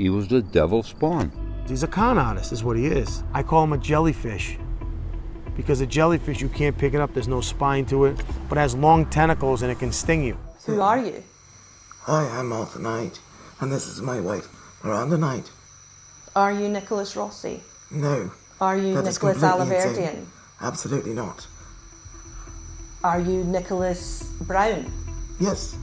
He was the devil's spawn. He's a con artist, is what he is. I call him a jellyfish. Because a jellyfish, you can't pick it up, there's no spine to it, but it has long tentacles and it can sting you. Who are you? I am Arthur Knight, and this is my wife, Miranda Knight. Are you Nicholas Rossi? No. Are you that is Nicholas completely Alahverdian? insane. Absolutely not. Are you Nicholas Brown? Yes.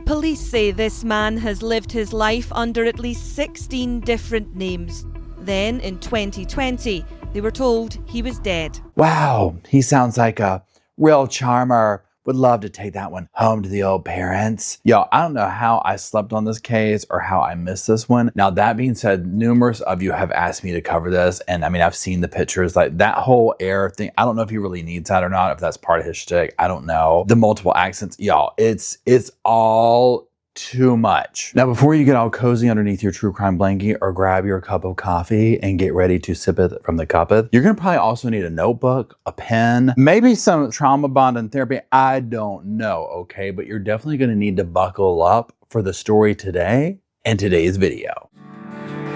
Police say this man has lived his life under at least 16 different names. Then, in 2020, they were told he was dead. Wow, he sounds like a real charmer. Would love to take that one home to the old parents. Yo, I don't know how I slept on this case or how I missed this one. Now, that being said, numerous of you have asked me to cover this. And I mean, I've seen the pictures, like that whole air thing. I don't know if he really needs that or not, if that's part of his shtick. I don't know. The multiple accents, y'all, it's all too much. Now, before you get all cozy underneath your true crime blanket or grab your cup of coffee and get ready to sip it from the cuppa, you're gonna probably also need a notebook, a pen, maybe some trauma bonding therapy. I don't know, okay? But you're definitely gonna need to buckle up for the story today and today's video.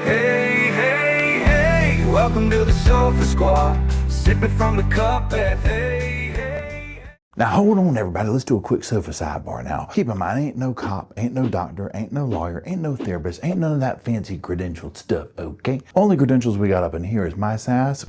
Hey, hey, hey, welcome to the Sofa Squad. Sipping from the cup, hey, hey. Now hold on everybody, let's do a quick sofa sidebar now. Keep in mind, ain't no cop, ain't no doctor, ain't no lawyer, ain't no therapist, ain't none of that fancy credentialed stuff, okay? Only credentials we got up in here is my Sass,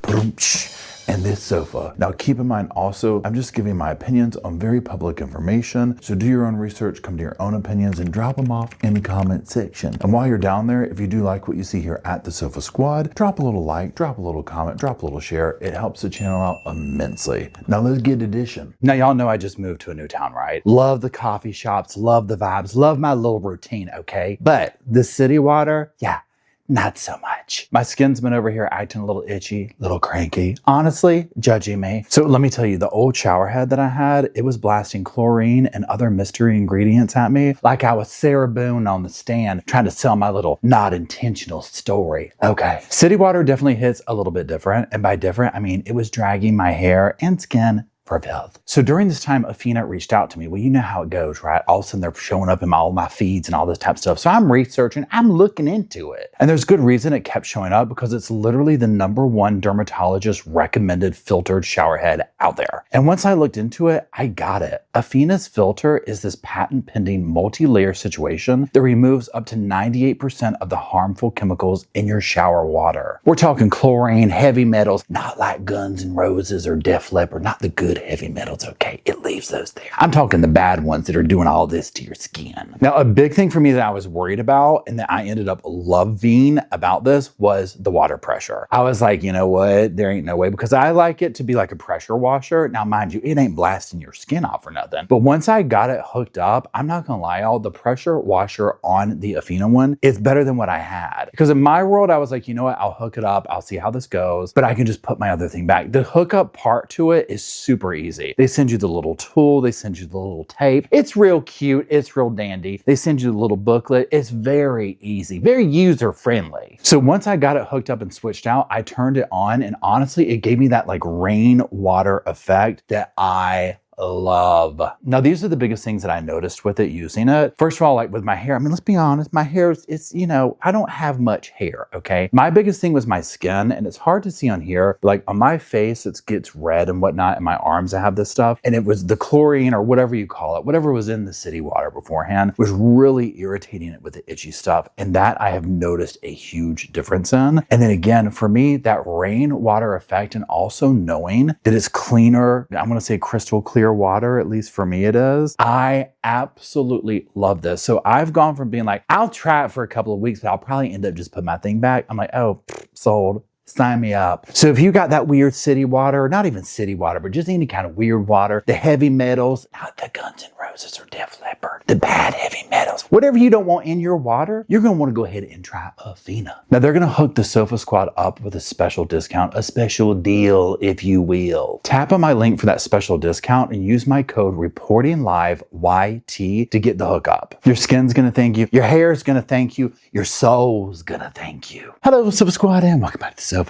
and this sofa. Now keep in mind also, I'm just giving my opinions on very public information, so do your own research, come to your own opinions, and drop them off in the comment section. And while you're down there, if you do like what you see here at the Sofa Squad, drop a little like, drop a little comment, drop a little share. It helps the channel out immensely. Now let's get edition. Now y'all know I just moved to a new town, right? Love the coffee shops, love the vibes, love my little routine, okay? But the city water, yeah, not so much. My skin's been over here acting a little itchy, a little cranky. Honestly, judging me. So let me tell you, the old shower head that I had, it was blasting chlorine and other mystery ingredients at me like I was Sarah Boone on the stand trying to sell my little not intentional story. Okay. City water definitely hits a little bit different. And by different, I mean, it was dragging my hair and skin for filth. So during this time, Afina reached out to me. Well, you know how it goes, right? All of a sudden they're showing up in all my feeds and all this type of stuff. So I'm researching, I'm looking into it. And there's good reason it kept showing up because it's literally the #1 dermatologist recommended filtered shower head out there. And once I looked into it, I got it. Afina's filter is this patent pending multi-layer situation that removes up to 98% of the harmful chemicals in your shower water. We're talking chlorine, heavy metals, not like Guns N' Roses or Def Leppard, not the good heavy metals, okay? It leaves those there. I'm talking the bad ones that are doing all this to your skin. Now, a big thing for me that I was worried about and that I ended up loving about this was the water pressure. I was like, you know what? There ain't no way, because I like it to be like a pressure washer. Now, mind you, it ain't blasting your skin off or nothing. But once I got it hooked up, I'm not gonna lie, y'all, the pressure washer on the Afina one is better than what I had. Because in my world, I was like, you know what? I'll hook it up. I'll see how this goes, but I can just put my other thing back. The hookup part to it is super easy. They send you the little tool, they send you the little tape. It's real cute, it's real dandy. They send you the little booklet. It's very easy, very user friendly. So once I got it hooked up and switched out, I turned it on, and honestly, it gave me that like rain water effect that I love. Now, these are the biggest things that I noticed with it using it. First of all, like with my hair, I mean, let's be honest, my hair it's, you know, I don't have much hair, okay? My biggest thing was my skin, and it's hard to see on here, but like on my face, it gets red and whatnot, and my arms, I have this stuff, and it was the chlorine or whatever you call it, whatever was in the city water beforehand was really irritating it with the itchy stuff, and that I have noticed a huge difference in. And then again, for me, that rain water effect, and also knowing that it's cleaner, I'm gonna say crystal clear water, at least for me it is. I absolutely love this. So I've gone from being like, I'll try it for a couple of weeks, but I'll probably end up just putting my thing back. I'm like, oh, sold. Sign me up. So if you got that weird city water, not even city water, but just any kind of weird water, the heavy metals, not the Guns N' Roses or Def Leppard, the bad heavy metals, whatever you don't want in your water, you're going to want to go ahead and try Afina. Now they're going to hook the Sofa Squad up with a special discount, a special deal, if you will. Tap on my link for that special discount and use my code ReportingLiveYT to get the hookup. Your skin's going to thank you. Your hair is going to thank you. Your soul's going to thank you. Hello, Sofa Squad, and welcome back to the sofa.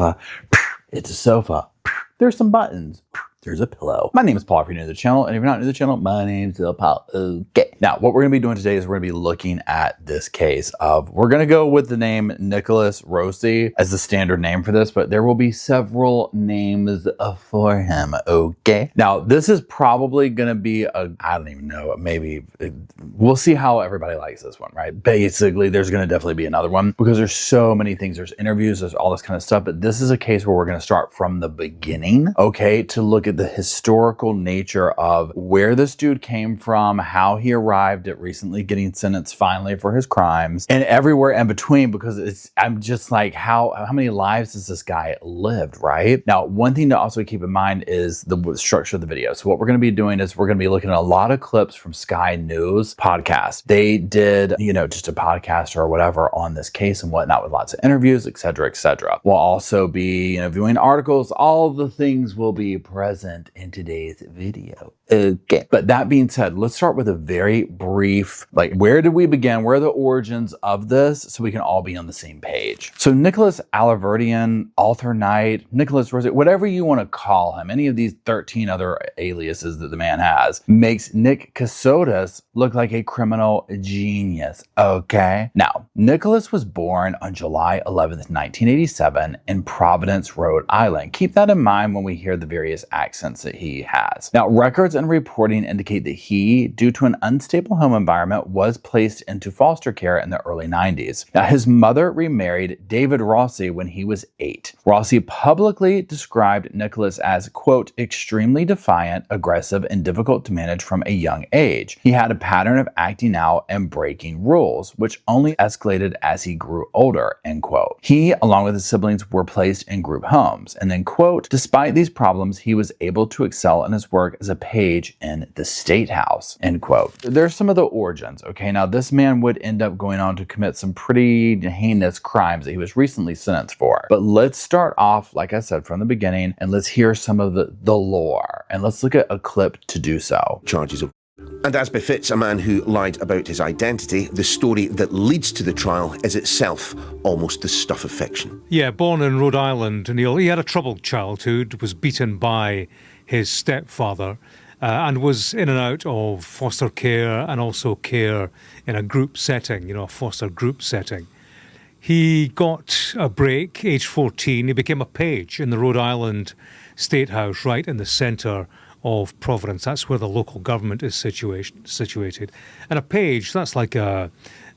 It's a sofa. There's some buttons. there's a pillow. My name is Paul if you're new to the channel, and if you're not new to the channel, my name's Paul. Okay. Now, what we're gonna be doing today is we're gonna be looking at this case of, we're gonna go with the name Nicholas Rossi as the standard name for this, but there will be several names for him, okay? Now, this is probably gonna be I don't even know, maybe, we'll see how everybody likes this one, right? Basically, there's gonna definitely be another one because there's so many things. There's interviews, there's all this kind of stuff, but this is a case where we're gonna start from the beginning, okay, to look at the historical nature of where this dude came from, how he arrived at recently getting sentenced finally for his crimes, and everywhere in between, because I'm just like, how many lives has this guy lived, right? Now, one thing to also keep in mind is the structure of the video. So what we're gonna be doing is we're gonna be looking at a lot of clips from Sky News podcast. They did, just a podcast or whatever on this case and whatnot with lots of interviews, etc., etc. We'll also be, viewing articles. All the things will be present in today's video. Okay. But that being said, let's start with a very brief, where did we begin? Where are the origins of this so we can all be on the same page? So Nicholas Alahverdian, Arthur Knight, Nicholas Rossi, whatever you want to call him, any of these 13 other aliases that the man has, makes Nick Casotis look like a criminal genius, okay? Now, Nicholas was born on July 11th, 1987 in Providence, Rhode Island. Keep that in mind when we hear the various accents that he has. Now, records and reporting indicate that he, due to an unstable home environment, was placed into foster care in the early 90s. Now, his mother remarried David Rossi when he was 8. Rossi publicly described Nicholas as, quote, extremely defiant, aggressive, and difficult to manage from a young age. He had a pattern of acting out and breaking rules, which only escalated as he grew older, end quote. He, along with his siblings, were placed in group homes. And then, quote, despite these problems, he was able to excel in his work as a page in the State House, end quote. There's some of the origins, okay? Now, this man would end up going on to commit some pretty heinous crimes that he was recently sentenced for. But let's start off, like I said, from the beginning, and let's hear some of the lore, and let's look at a clip to do so. Charges of. And as befits a man who lied about his identity, the story that leads to the trial is itself almost the stuff of fiction. Yeah, born in Rhode Island, Neil, he had a troubled childhood, was beaten by his stepfather, and was in and out of foster care and also care in a group setting, a foster group setting. He got a break, age 14, he became a page in the Rhode Island State House, right in the centre of Providence. That's where the local government is situated. And a page, that's like an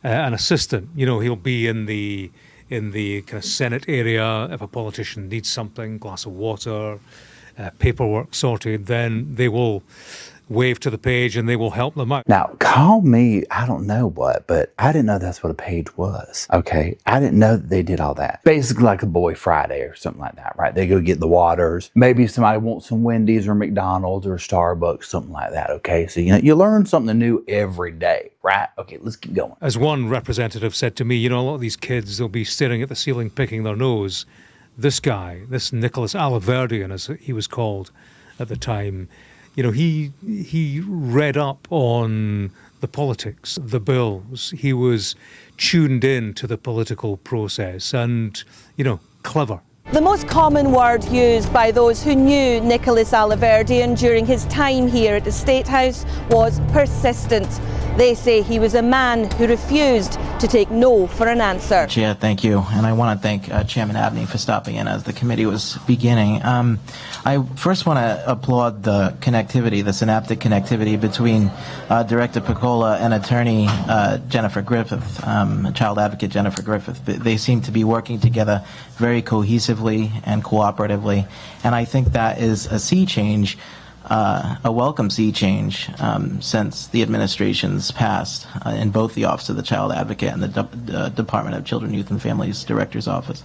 assistant. He'll be in the kind of Senate area. If a politician needs something, glass of water, paperwork sorted, then they will wave to the page and they will help them out. Now, call me, I don't know what, but I didn't know that's what a page was, okay? I didn't know that they did all that. Basically like a Boy Friday or something like that, right? They go get the waters. Maybe somebody wants some Wendy's or McDonald's or Starbucks, something like that, okay? So, you learn something new every day, right? Okay, let's keep going. As one representative said to me, a lot of these kids, they'll be staring at the ceiling, picking their nose. This guy, this Nicholas Alahverdian, as he was called at the time, he read up on the politics, the bills. He was tuned in to the political process and, clever. The most common word used by those who knew Nicholas Alahverdian during his time here at the State House was persistent. They say he was a man who refused to take no for an answer. Chair, thank you. And I want to thank Chairman Abney for stopping in as the committee was beginning. I first want to applaud the connectivity, the synaptic connectivity between Director Piccola and attorney Jennifer Griffith, child advocate Jennifer Griffith. They seem to be working together very cohesively and cooperatively. And I think that is a sea change. A welcome sea change since the administration's passed in both the Office of the Child Advocate and the Department of Children, Youth and Families Director's Office.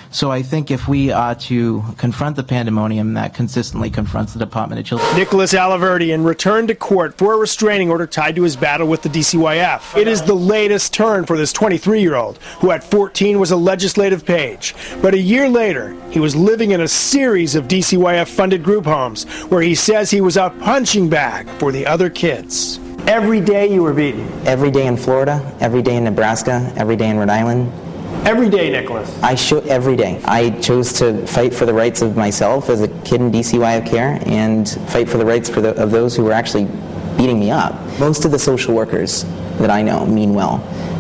So I think if we are to confront the pandemonium that consistently confronts the Department of Children... Nicholas Alahverdian returned to court for a restraining order tied to his battle with the DCYF. It is the latest turn for this 23-year-old, who at 14 was a legislative page. But a year later, he was living in a series of DCYF-funded group homes, where he says he was a punching bag for the other kids. Every day you were beaten. Every day in Florida, every day in Nebraska, every day in Rhode Island. Every day, Nicholas. I show every day. I chose to fight for the rights of myself as a kid in DCYF care and fight for the rights of those who were actually beating me up. Most of the social workers that I know mean well,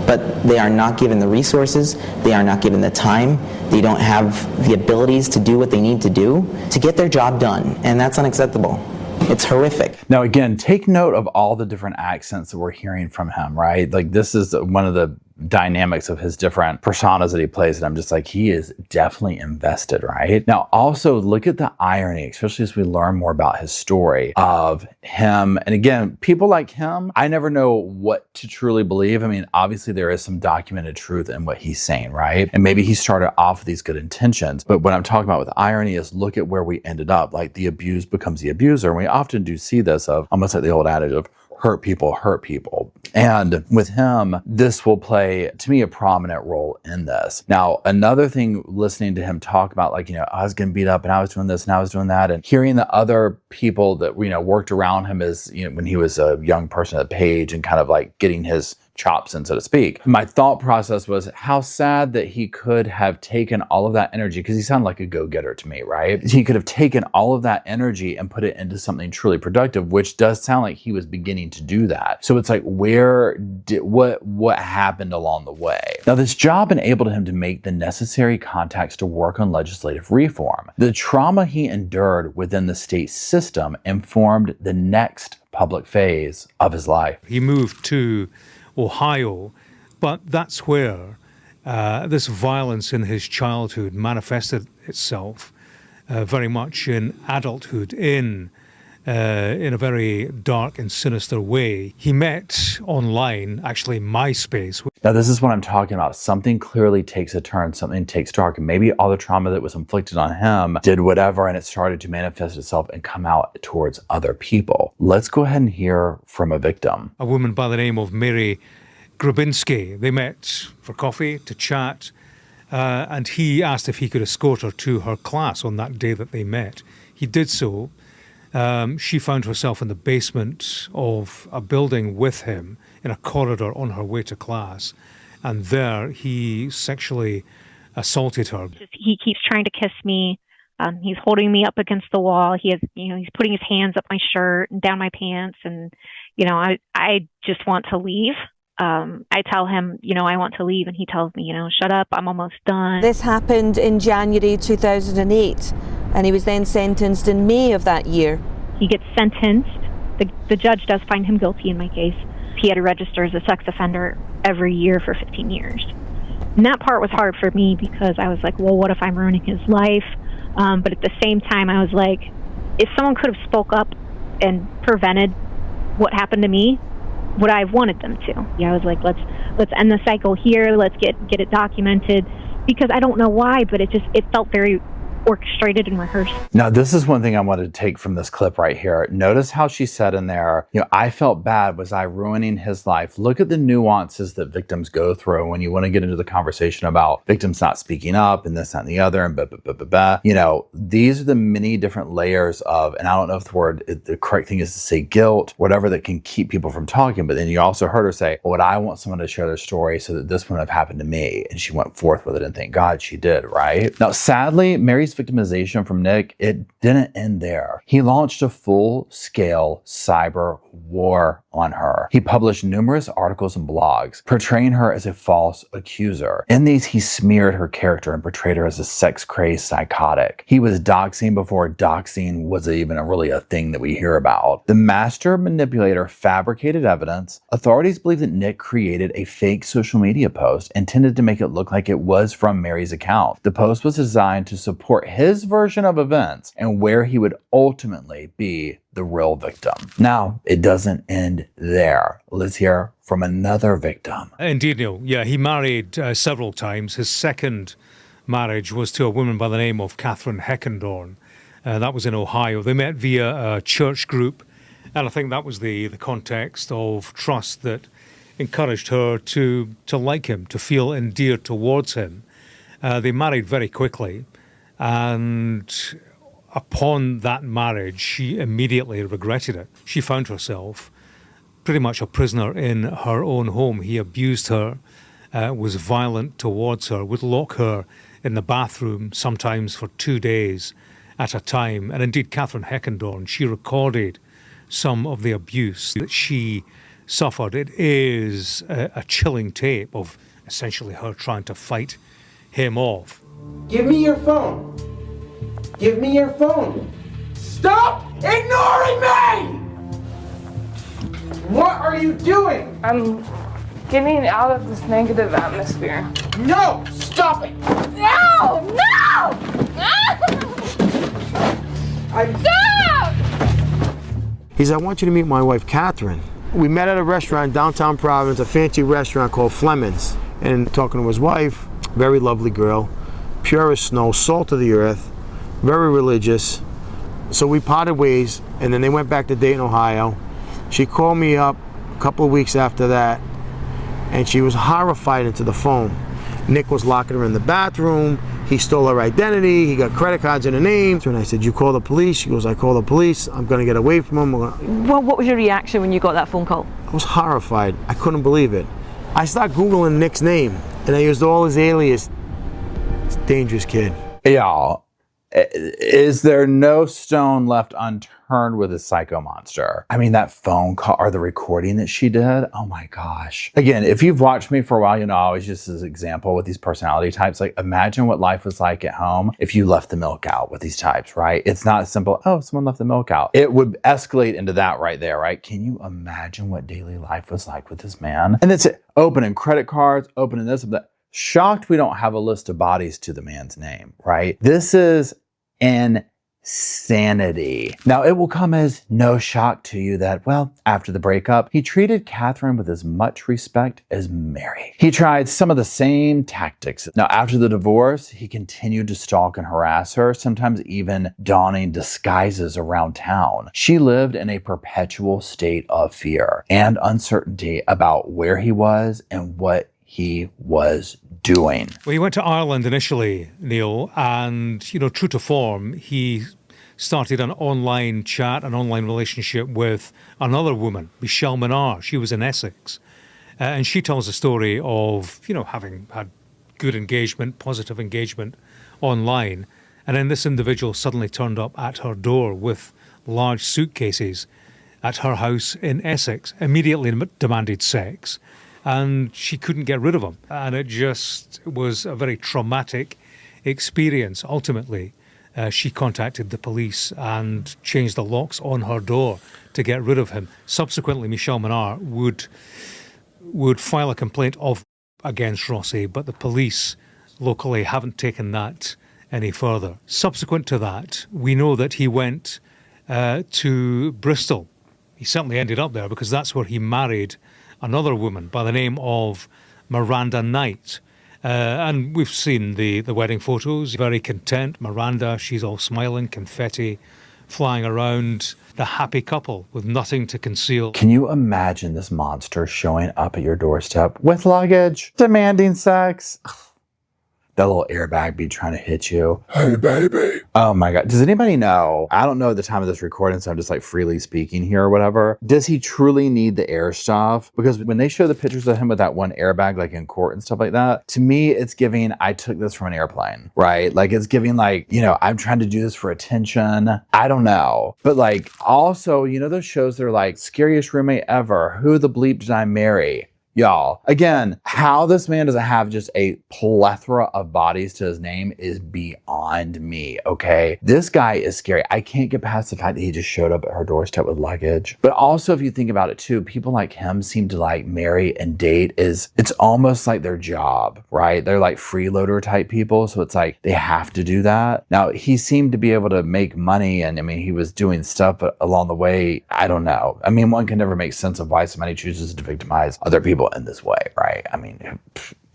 but they are not given the resources, they are not given the time, they don't have the abilities to do what they need to do to get their job done, and that's unacceptable. It's horrific. Now, again, take note of all the different accents that we're hearing from him, right? Like, this is one of the dynamics of his different personas that he plays, and I'm just like, he is definitely invested, right? Now, also look at the irony, especially as we learn more about his story of him. And again, people like him, I never know what to truly believe. I mean, obviously there is some documented truth in what he's saying, right? And maybe he started off with these good intentions, but what I'm talking about with irony is look at where we ended up. Like, the abused becomes the abuser, and we often do see this of almost like the old adage of hurt people hurt people. And with him, this will play, to me, a prominent role in this. Now, another thing, listening to him talk about, like, I was getting beat up and I was doing this and I was doing that, and hearing the other people that, worked around him as, when he was a young person at Page and kind of like getting his chops in, so to speak. My thought process was how sad that he could have taken all of that energy, because he sounded like a go-getter to me, right? He could have taken all of that energy and put it into something truly productive, which does sound like he was beginning to do that. So it's like, what happened along the way? Now, this job enabled him to make the necessary contacts to work on legislative reform. The trauma he endured within the state system informed the next public phase of his life. He moved to Ohio, but that's where this violence in his childhood manifested itself very much in adulthood in a very dark and sinister way. He met online, actually MySpace. Now, this is what I'm talking about. Something clearly takes a turn, something takes dark, and maybe all the trauma that was inflicted on him did whatever, and it started to manifest itself and come out towards other people. Let's go ahead and hear from a victim. A woman by the name of Mary Grabinski. They met for coffee, to chat, and he asked if he could escort her to her class on that day that they met. He did so. She found herself in the basement of a building with him in a corridor on her way to class, and there he sexually assaulted her. He keeps trying to kiss me. He's holding me up against the wall. He has, he's putting his hands up my shirt and down my pants, and I just want to leave. I tell him, I want to leave, and he tells me, shut up, I'm almost done. This happened in January 2008, and he was then sentenced in May of that year. He gets sentenced. The judge does find him guilty in my case. He had to register as a sex offender every year for 15 years. And that part was hard for me because I was like, well, what if I'm ruining his life? But at the same time, I was like, if someone could have spoke up and prevented what happened to me, would I have wanted them to? Yeah, I was like, let's end the cycle here. Let's get it documented, because I don't know why, but it felt very orchestrated and rehearsed. Now, this is one thing I wanted to take from this clip right here. Notice how she said in there, I felt bad. Was I ruining his life? Look at the nuances that victims go through when you want to get into the conversation about victims not speaking up and this, that, and the other, and blah, blah, blah, blah, blah. These are the many different layers of, and I don't know if the correct thing is to say guilt, whatever, that can keep people from talking. But then you also heard her say, would I want someone to share their story so that this wouldn't have happened to me? And she went forth with it, and thank God she did, right? Now, sadly, Mary's victimization from Nick, it didn't end there. He launched a full-scale cyber war on her. He published numerous articles and blogs portraying her as a false accuser. In these, he smeared her character and portrayed her as a sex-crazed psychotic. He was doxing before doxing was even really a thing that we hear about. The master manipulator fabricated evidence. Authorities believe that Nick created a fake social media post intended to make it look like it was from Mary's account. The post was designed to support his version of events and where he would ultimately be the real victim. Now, it doesn't end there. Let's hear from another victim. Indeed, Neil. Yeah, he married several times. His second marriage was to a woman by the name of Katherine Heckendorn. That was in Ohio. They met via a church group, and I think that was the context of trust that encouraged her to like him, to feel endeared towards him. They married very quickly, and upon that marriage, she immediately regretted it. She found herself pretty much a prisoner in her own home. He abused her was violent towards her, would lock her in the bathroom sometimes for 2 days at a time. And indeed, Katherine Heckendorn, she recorded some of the abuse that she suffered. It is a chilling tape of essentially her trying to fight him off. Give me your phone. Give me your phone. Stop ignoring me! What are you doing? I'm getting out of this negative atmosphere. No! Stop it! No! No! Stop! He said, I want you to meet my wife, Katherine. We met at a restaurant in downtown Providence, a fancy restaurant called Fleming's. And talking to his wife, very lovely girl, pure as snow, salt of the earth, very religious. So we parted ways, and then they went back to Dayton, Ohio. She called me up a couple of weeks after that, and she was horrified into the phone. Nick was locking her in the bathroom. He stole her identity. He got credit cards in her name. And I said, you call the police? She goes, I call the police. I'm going to get away from him. Well, what was your reaction when you got that phone call? I was horrified. I couldn't believe it. I started Googling Nick's name, and I used all his alias. He's a dangerous kid. Y'all, is there no stone left unturned with a psycho monster? I mean, that phone call or the recording that she did, oh my gosh. Again, if you've watched me for a while, you know, I always use this example with these personality types. Like, imagine what life was like at home if you left the milk out with these types, right? It's not simple, oh, someone left the milk out. It would escalate into that right there, right? Can you imagine what daily life was like with this man? And that's it, opening credit cards, opening this and that. Shocked we don't have a list of bodies to the man's name, right? This is insanity. Now, it will come as no shock to you that, well, after the breakup, he treated Katherine with as much respect as Mary. He tried some of the same tactics. Now, after the divorce, he continued to stalk and harass her, sometimes even donning disguises around town. She lived in a perpetual state of fear and uncertainty about where he was and what he was doing. Well, he went to Ireland initially, Neil, and, you know, true to form, he started an online chat, an online relationship with another woman, Michelle Menard. She was in Essex. And she tells a story of, you know, having had good engagement, positive engagement online. And then this individual suddenly turned up at her door with large suitcases at her house in Essex, immediately demanded sex. And she couldn't get rid of him. And it just was a very traumatic experience. Ultimately, she contacted the police and changed the locks on her door to get rid of him. Subsequently, Michelle Menard would file a complaint against Rossi, but the police locally haven't taken that any further. Subsequent to that, we know that he went to Bristol. He certainly ended up there because that's where he married another woman by the name of Miranda Knight. And we've seen the wedding photos. Very content. Miranda, she's all smiling, confetti flying around. The happy couple with nothing to conceal. Can you imagine this monster showing up at your doorstep with luggage, demanding sex? That little airbag be trying to hit you. Hey, baby. Oh my God. Does anybody know? I don't know the time of this recording, so I'm just like freely speaking here or whatever. Does he truly need the air stuff? Because when they show the pictures of him with that one airbag, like in court and stuff like that, to me, it's giving, I took this from an airplane, right? Like it's giving like, you know, I'm trying to do this for attention. I don't know. But like also, you know, those shows that are like scariest roommate ever. Who the bleep did I marry? Y'all, again, how this man doesn't have just a plethora of bodies to his name is beyond me, okay? This guy is scary. I can't get past the fact that he just showed up at her doorstep with luggage. But also, if you think about it too, people like him seem to like marry and date it's almost like their job, right? They're like freeloader type people, so it's like they have to do that. Now, he seemed to be able to make money, and I mean, he was doing stuff, but along the way, I don't know. I mean, one can never make sense of why somebody chooses to victimize other people in this way, right? I mean,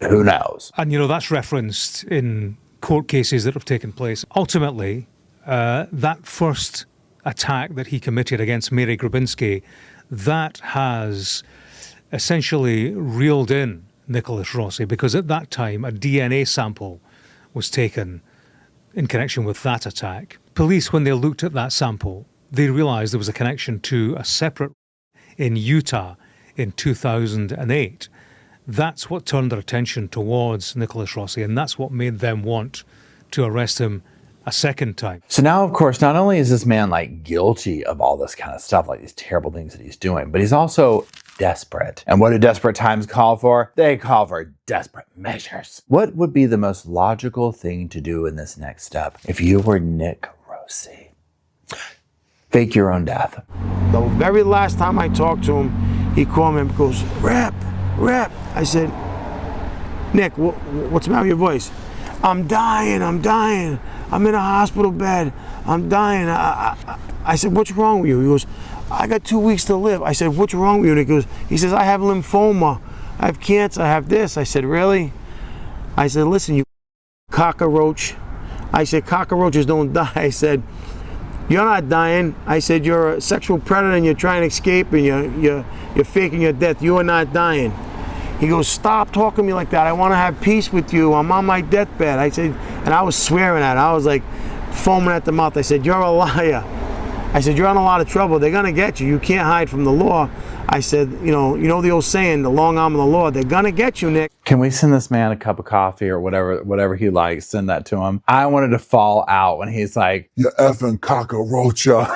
who knows? And, you know, that's referenced in court cases that have taken place. Ultimately, that first attack that he committed against Mary Grabinski, that has essentially reeled in Nicholas Rossi, because at that time, a DNA sample was taken in connection with that attack. Police, when they looked at that sample, they realized there was a connection to a separate in Utah in 2008. That's what turned their attention towards Nicholas Rossi, and that's what made them want to arrest him a second time. So now, of course, not only is this man like guilty of all this kind of stuff, like these terrible things that he's doing, but he's also desperate. And what do desperate times call for? They call for desperate measures. What would be the most logical thing to do in this next step if you were Nick Rossi? Fake your own death. The very last time I talked to him, he called me and goes, Rep. I said, Nick, what's the matter with your voice? I'm dying. I'm in a hospital bed. I'm dying. I said, what's wrong with you? He goes, I got 2 weeks to live. I said, what's wrong with you? And he says, I have lymphoma. I have cancer. I have this. I said, really? I said, listen, you cockroach. I said, cockroaches don't die. I said, you're not dying. I said, you're a sexual predator and you're trying to escape and you're faking your death. You are not dying. He goes, stop talking to me like that. I want to have peace with you. I'm on my deathbed. I said, and I was swearing at it. I was like foaming at the mouth. I said, you're a liar. I said, you're in a lot of trouble. They're going to get you. You can't hide from the law. I said, you know the old saying, the long arm of the law. They're going to get you, Nick. Can we send this man a cup of coffee or whatever he likes? Send that to him. I wanted to fall out when he's like, you effing cockroacha.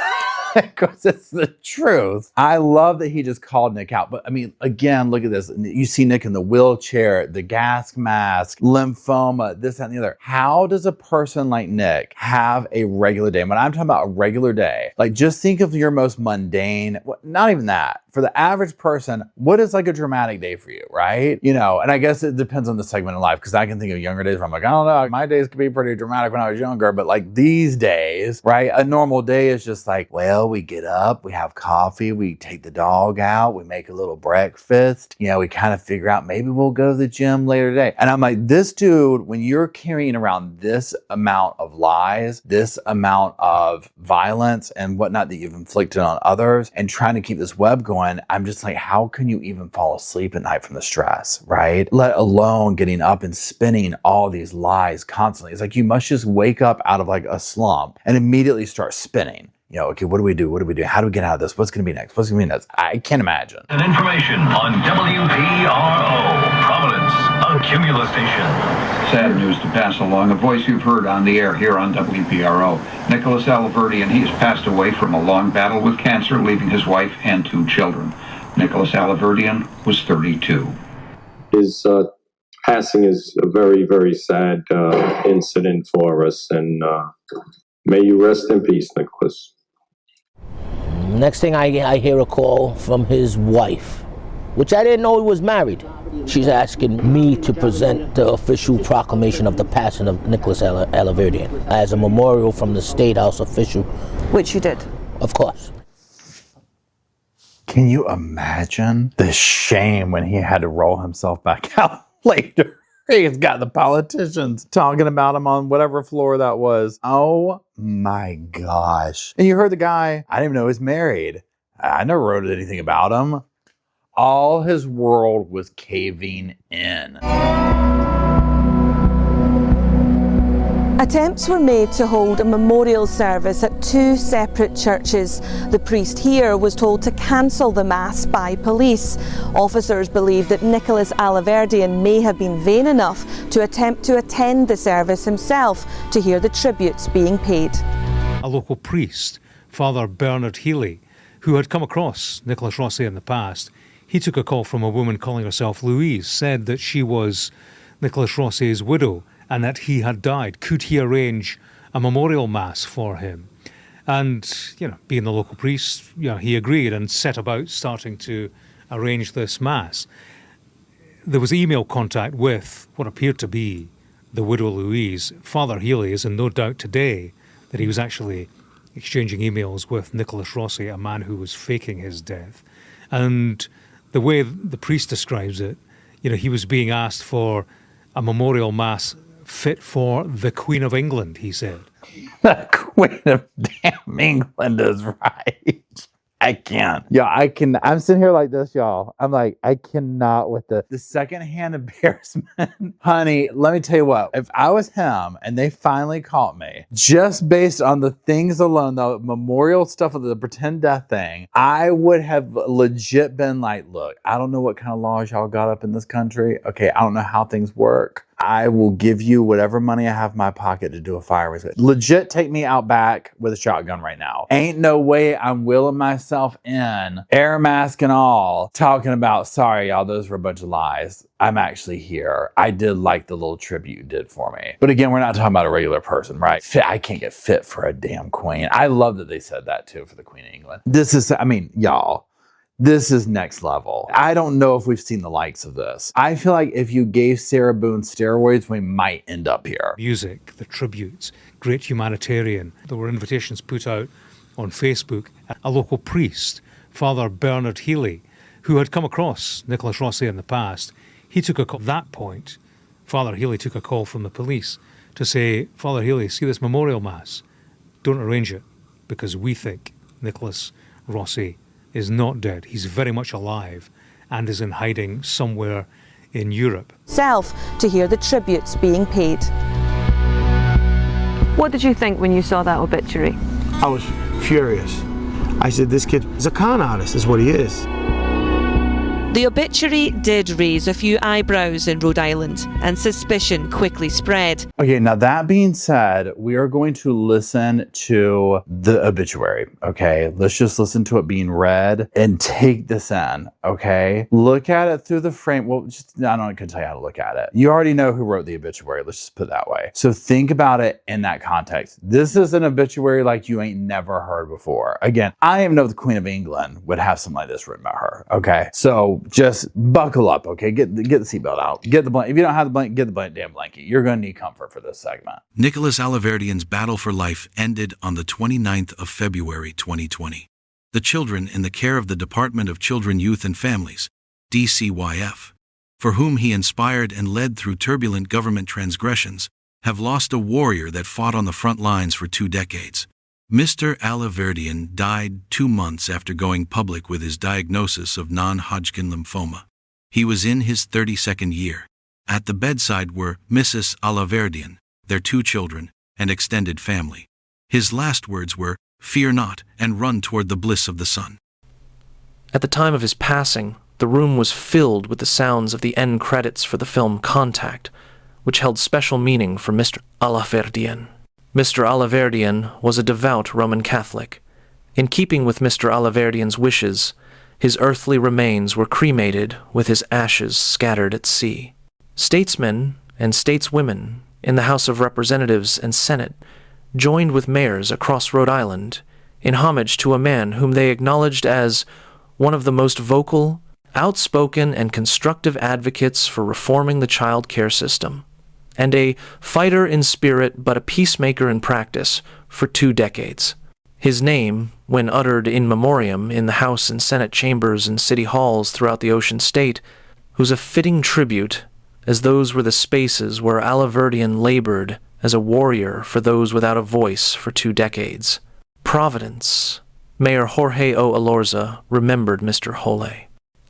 Because it's the truth. I love that he just called Nick out. But I mean, again, look at this. You see Nick in the wheelchair, the gas mask, lymphoma, this, that, and the other. How does a person like Nick have a regular day? When I'm talking about a regular day, like just think of your most mundane, not even that. For the average person, what is like a dramatic day for you, right? You know, and I guess it depends on the segment of life, because I can think of younger days where I'm like, I don't know, my days could be pretty dramatic when I was younger, but like these days, right? A normal day is just like, well, we get up, we have coffee, we take the dog out, we make a little breakfast, you know, we kind of figure out maybe we'll go to the gym later today. And I'm like, this dude, when you're carrying around this amount of lies, this amount of violence and whatnot that you've inflicted on others and trying to keep this web going, I'm just like, how can you even fall asleep at night from the stress, right? Let alone getting up and spinning all these lies constantly. It's like you must just wake up out of like a slump and immediately start spinning. You know, okay, what do we do? What do we do? How do we get out of this? What's going to be next? What's going to be next? I can't imagine. And information on WPRO, Providence, a Cumulus station. Sad news to pass along. A voice you've heard on the air here on WPRO. Nicholas Alahverdian, he has passed away from a long battle with cancer, leaving his wife and 2 children. Nicholas Alahverdian was 32. His passing is a very, very sad incident for us, and may you rest in peace, Nicholas. Next thing I hear a call from his wife, which I didn't know he was married. She's asking me to present the official proclamation of the passing of Nicholas Alahverdian as a memorial from the State House official. Which you did. Of course. Can you imagine the shame when he had to roll himself back out later? He's got the politicians talking about him on whatever floor that was. Oh my gosh. And you heard the guy, I didn't even know he was married. I never wrote anything about him. All his world was caving in. Attempts were made to hold a memorial service at 2 separate churches. The priest here was told to cancel the mass by police. Officers believe that Nicholas Alahverdian may have been vain enough to attempt to attend the service himself to hear the tributes being paid. A local priest, Father Bernard Healy, who had come across Nicholas Rossi in the past, he took a call from a woman calling herself Louise, said that she was Nicholas Rossi's widow and that he had died. Could he arrange a memorial mass for him? And, you know, being the local priest, you know, he agreed and set about starting to arrange this mass. There was email contact with what appeared to be the widow Louise. Father Healy is in no doubt today that he was actually exchanging emails with Nicholas Rossi, a man who was faking his death. And the way the priest describes it, you know, he was being asked for a memorial mass fit for the Queen of England, he said. The Queen of damn England is right. I can't. Yeah, I'm sitting here like this, y'all. I'm like, I cannot with the secondhand embarrassment. Honey, let me tell you what. If I was him and they finally caught me, just based on the things alone, the memorial stuff of the pretend death thing, I would have legit been like, look, I don't know what kind of laws y'all got up in this country. Okay, I don't know how things work. I will give you whatever money I have in my pocket to do a fire rescue. Legit take me out back with a shotgun right now. Ain't no way I'm wheeling myself in, air mask and all, talking about, sorry y'all, those were a bunch of lies. I'm actually here. I did like the little tribute you did for me. But again, we're not talking about a regular person, right? I can't get fit for a damn queen. I love that they said that too for the Queen of England. This is, I mean, y'all, this is next level. I don't know if we've seen the likes of this. I feel like if you gave Sarah Boone steroids, we might end up here. Music, the tributes, great humanitarian. There were invitations put out on Facebook. A local priest, Father Bernard Healy, who had come across Nicholas Rossi in the past, he took a call. At that point, Father Healy took a call from the police to say, Father Healy, see this memorial mass? Don't arrange it, because we think Nicholas Rossi is not dead. He's very much alive and is in hiding somewhere in Europe. To hear the tributes being paid. What did you think when you saw that obituary? I was furious. I said, this kid is a con artist, is what he is. The obituary did raise a few eyebrows in Rhode Island, and suspicion quickly spread. Okay, now that being said, we are going to listen to the obituary, okay? Let's just listen to it being read and take this in, okay? Look at it through the frame. Well, I don't can tell you how to look at it. You already know who wrote the obituary. Let's just put it that way. So think about it in that context. This is an obituary like you ain't never heard before. Again, I didn't even know if the Queen of England would have something like this written about her, okay? So just buckle up, okay? Get the seatbelt out. Get the blanket. If you don't have the blanket, get the damn blanket. You're going to need comfort for this segment. Nicholas Alahverdian's battle for life ended on the 29th of February 2020. The children in the care of the Department of Children, Youth and Families, DCYF, for whom he inspired and led through turbulent government transgressions, have lost a warrior that fought on the front lines for 2 decades. Mr. Alahverdian died 2 months after going public with his diagnosis of non-Hodgkin lymphoma. He was in his 32nd year. At the bedside were Mrs. Alahverdian, their 2 children, and extended family. His last words were, "Fear not, and run toward the bliss of the sun." At the time of his passing, the room was filled with the sounds of the end credits for the film Contact, which held special meaning for Mr. Alahverdian. Mr. Alahverdian was a devout Roman Catholic. In keeping with Mr. Alahverdian's wishes, his earthly remains were cremated with his ashes scattered at sea. Statesmen and stateswomen in the House of Representatives and Senate joined with mayors across Rhode Island in homage to a man whom they acknowledged as one of the most vocal, outspoken, and constructive advocates for reforming the child care system, and a fighter in spirit but a peacemaker in practice for 2 decades. His name, when uttered in memoriam in the House and Senate chambers and city halls throughout the Ocean State, was a fitting tribute, as those were the spaces where Alahverdian labored as a warrior for those without a voice for 2 decades. Providence. Mayor Jorge O. Elorza remembered Mr. Hole.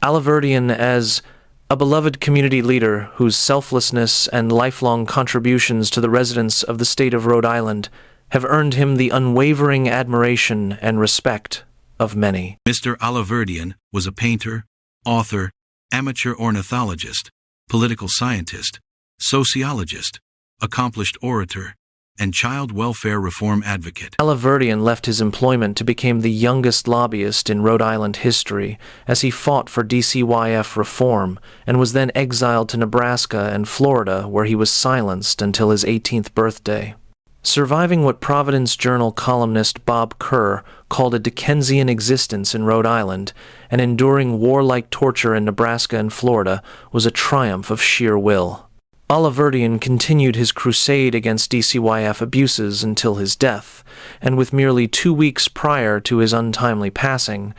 Alahverdian as a beloved community leader whose selflessness and lifelong contributions to the residents of the state of Rhode Island have earned him the unwavering admiration and respect of many. Mr. Alahverdian was a painter, author, amateur ornithologist, political scientist, sociologist, accomplished orator, and child welfare reform advocate. Alahverdian left his employment to become the youngest lobbyist in Rhode Island history as he fought for DCYF reform and was then exiled to Nebraska and Florida, where he was silenced until his 18th birthday. Surviving what Providence Journal columnist Bob Kerr called a Dickensian existence in Rhode Island and enduring warlike torture in Nebraska and Florida was a triumph of sheer will. Alahverdian continued his crusade against DCYF abuses until his death, and with merely 2 weeks prior to his untimely passing,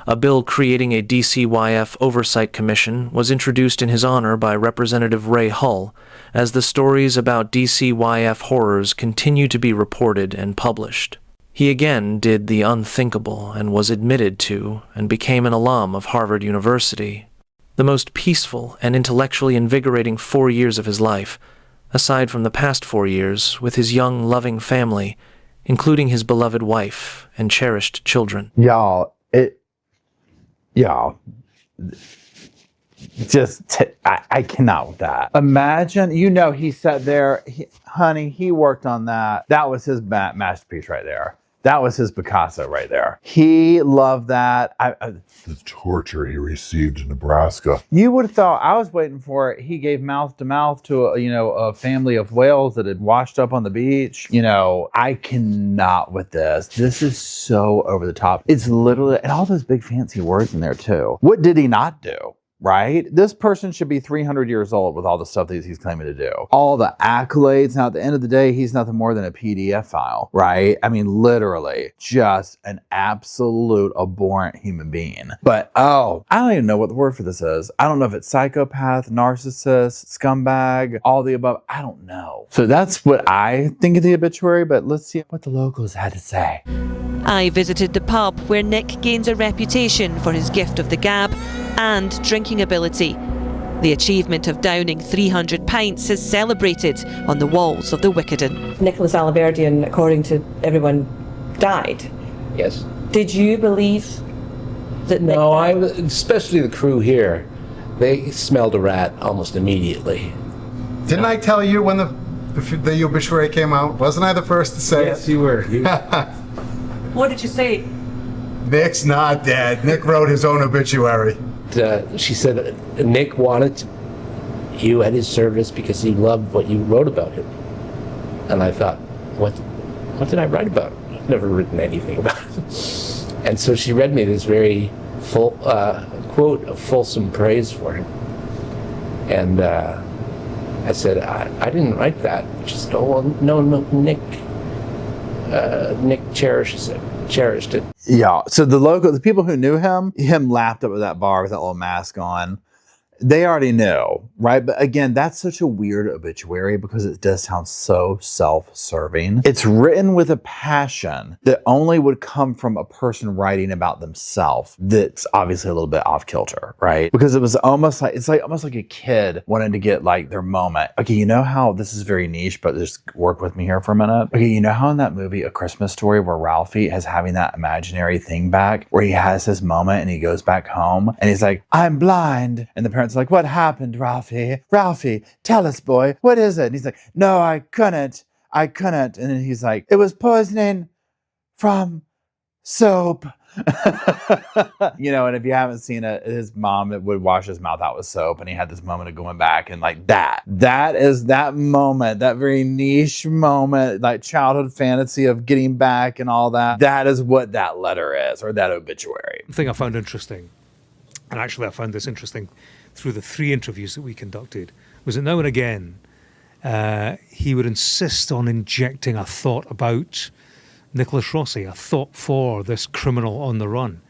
a bill creating a DCYF Oversight Commission was introduced in his honor by Representative Ray Hull, as the stories about DCYF horrors continue to be reported and published. He again did the unthinkable and was admitted to and became an alum of Harvard University. The most peaceful and intellectually invigorating 4 years of his life, aside from the past 4 years with his young, loving family, including his beloved wife and cherished children. Y'all, I cannot with that. Imagine, he sat there, honey, he worked on that. That was his masterpiece right there. That was his Picasso right there. He loved that. The torture he received in Nebraska. You would have thought, I was waiting for it. He gave mouth to mouth to a family of whales that had washed up on the beach. I cannot with this. This is so over the top. It's literally, and all those big fancy words in there too. What did he not do? Right? This person should be 300 years old with all the stuff that he's claiming to do. All the accolades. Now, at the end of the day, he's nothing more than a PDF file, right? I mean, literally, just an absolute abhorrent human being. But, I don't even know what the word for this is. I don't know if it's psychopath, narcissist, scumbag, all the above. I don't know. So that's what I think of the obituary, but let's see what the locals had to say. I visited the pub where Nick gains a reputation for his gift of the gab and drinking ability. The achievement of downing 300 pints is celebrated on the walls of the Wickeden. Nicholas Alahverdian, according to everyone, died. Yes. Did you believe that Nick No, especially the crew here, they smelled a rat almost immediately. Didn't I tell you when the obituary came out? Wasn't I the first to say Yes, you were. What did you say? Nick's not dead. Nick wrote his own obituary. She said Nick wanted you at his service because he loved what you wrote about him. And I thought, what did I write about him? I've never written anything about him. And so she read me this very full quote of fulsome praise for him. And I said, I didn't write that. She said, oh, well, no, Nick cherished it. Yeah. So the people who knew him lapped up at that bar with that little mask on. They already knew, right? But again, that's such a weird obituary because it does sound so self-serving. It's written with a passion that only would come from a person writing about themselves. That's obviously a little bit off kilter, right? Because it was almost like, almost like a kid wanting to get like their moment. Okay, you know how this is very niche, but just work with me here for a minute. Okay, you know how in that movie, A Christmas Story, where Ralphie is having that imaginary thing back, where he has his moment and he goes back home and he's like, I'm blind. And the parents like, what happened, Ralphie? Ralphie, tell us, boy. What is it? And he's like, no, I couldn't. And then he's like, it was poisoning from soap. And if you haven't seen it, his mom would wash his mouth out with soap, and he had this moment of going back and like that. That is that moment, that very niche moment, like childhood fantasy of getting back and all that. That is what that letter is, or that obituary. The thing I found interesting, and actually I found this interesting through the 3 interviews that we conducted, was that now and again he would insist on injecting a thought about Nicholas Rossi, a thought for this criminal on the run.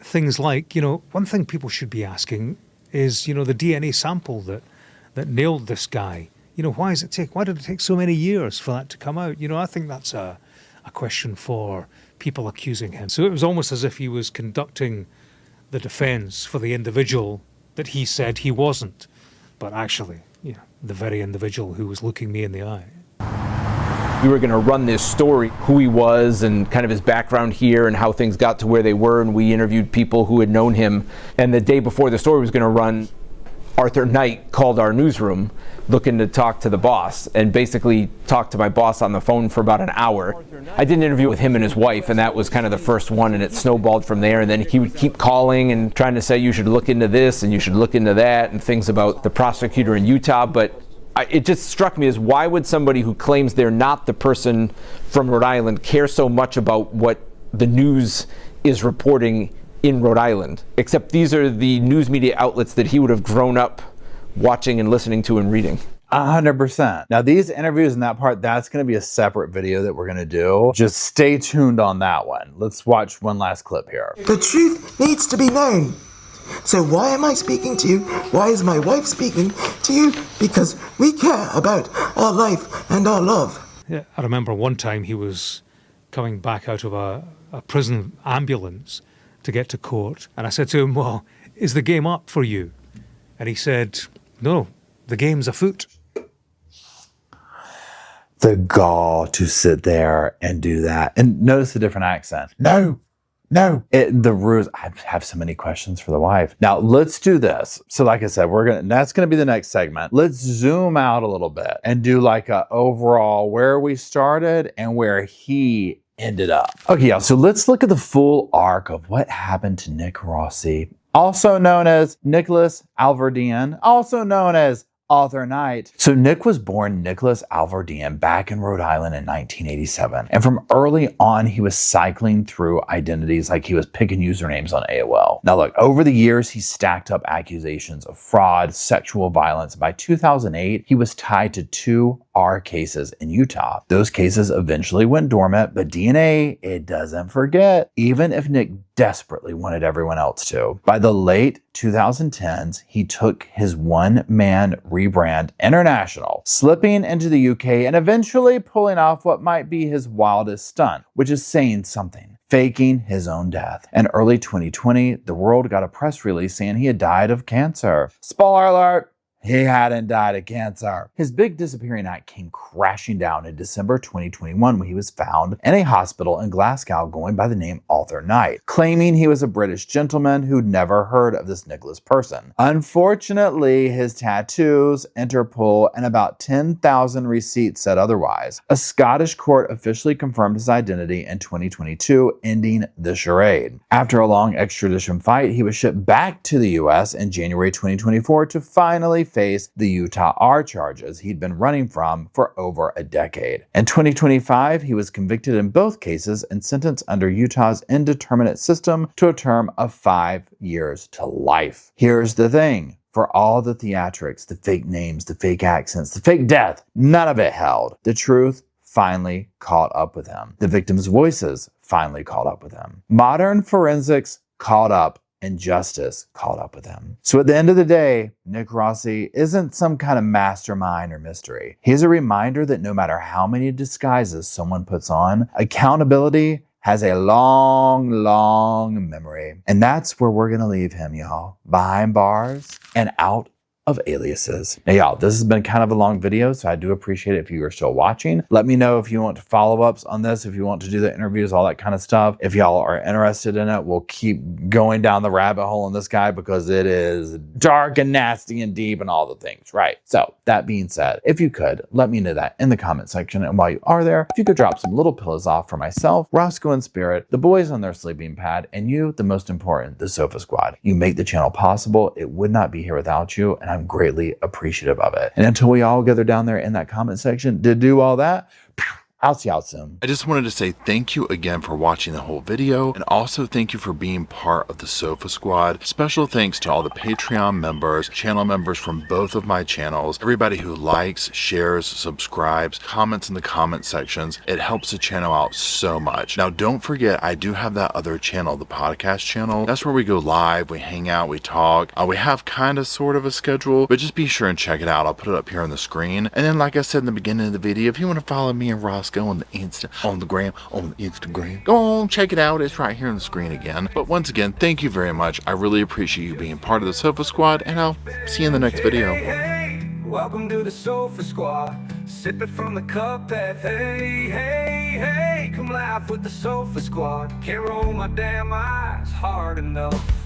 Things like, one thing people should be asking is, the DNA sample that nailed this guy. Why did it take so many years for that to come out? I think that's a question for people accusing him. So it was almost as if he was conducting the defense for the individual that he said he wasn't, but actually, the very individual who was looking me in the eye. We were going to run this story, who he was and kind of his background here and how things got to where they were, and we interviewed people who had known him. And the day before the story was going to run, Arthur Knight called our newsroom looking to talk to the boss, and basically talked to my boss on the phone for about an hour. I did an interview with him and his wife, and that was kind of the first one, and it snowballed from there. And then he would keep calling and trying to say, you should look into this and you should look into that, and things about the prosecutor in Utah. But it just struck me as, why would somebody who claims they're not the person from Rhode Island care so much about what the news is reporting in Rhode Island? Except these are the news media outlets that he would have grown up watching and listening to and reading. 100%. Now these interviews and that part, that's going to be a separate video that we're going to do. Just stay tuned on that one. Let's watch one last clip here. The truth needs to be known. So why am I speaking to you? Why is my wife speaking to you? Because we care about our life and our love. Yeah, I remember one time he was coming back out of a prison ambulance to get to court. And I said to him, well, is the game up for you? And he said, no, the game's afoot. The gall to sit there and do that. And notice the different accent. No. The ruse. I have so many questions for the wife. Now let's do this. So like I said, that's gonna be the next segment. Let's zoom out a little bit and do like a overall where we started and where he ended up. Okay, y'all, so let's look at the full arc of what happened to Nick Rossi, also known as Nicholas Alahverdian, also known as Arthur Knight. So Nick was born Nicholas Alahverdian back in Rhode Island in 1987. And from early on, he was cycling through identities like he was picking usernames on AOL. Now look, over the years, he stacked up accusations of fraud, sexual violence. By 2008, he was tied to 2 R cases in Utah. Those cases eventually went dormant, but DNA, it doesn't forget, even if Nick desperately wanted everyone else to. By the late 2010s, he took his one-man rebrand international, slipping into the UK and eventually pulling off what might be his wildest stunt, which is saying something, faking his own death. In early 2020, the world got a press release saying he had died of cancer. Spoiler alert! He hadn't died of cancer. His big disappearing act came crashing down in December 2021 when he was found in a hospital in Glasgow going by the name Arthur Knight, claiming he was a British gentleman who'd never heard of this Nicholas person. Unfortunately, his tattoos, Interpol, and about 10,000 receipts said otherwise. A Scottish court officially confirmed his identity in 2022, ending the charade. After a long extradition fight, he was shipped back to the US in January 2024 to finally face the Utah R charges he'd been running from for over a decade. In 2025, he was convicted in both cases and sentenced under Utah's indeterminate system to a term of 5 years to life. Here's the thing. For all the theatrics, the fake names, the fake accents, the fake death, none of it held. The truth finally caught up with him. The victims' voices finally caught up with him. Modern forensics caught up, and justice caught up with him. So at the end of the day, Nick Rossi isn't some kind of mastermind or mystery. He's a reminder that no matter how many disguises someone puts on, accountability has a long, long memory. And that's where we're gonna leave him, y'all. Behind bars and out of Aliases. Now, y'all, this has been kind of a long video, so I do appreciate it if you are still watching. Let me know if you want follow-ups on this, if you want to do the interviews, all that kind of stuff. If y'all are interested in it, we'll keep going down the rabbit hole on this guy because it is dark and nasty and deep and all the things, right? So that being said, if you could, let me know that in the comment section. And while you are there, if you could drop some little pillows off for myself, Roscoe and Spirit, the boys on their sleeping pad, and you, the most important, the Sofa Squad. You make the channel possible. It would not be here without you, and I'm greatly appreciative of it. And until we all gather down there in that comment section to do all that, I'll see y'all soon. I just wanted to say thank you again for watching the whole video, and also thank you for being part of the Sofa Squad. Special thanks to all the Patreon members, channel members from both of my channels, everybody who likes, shares, subscribes, comments in the comment sections. It helps the channel out so much. Now don't forget, I do have that other channel, the podcast channel. That's where we go live, we hang out, we talk. We have kind of sort of a schedule, but just be sure and check it out. I'll put it up here on the screen. And then like I said in the beginning of the video, if you want to follow me and Roscoe on the Instagram, go on, check it out. It's right here on the screen again. But once again, thank you very much. I really appreciate you being part of the Sofa Squad, and I'll see you in the next video. Hey, welcome to the Sofa Squad, sipping from the cup that hey, come laugh with the Sofa Squad. Can't roll my damn eyes hard enough.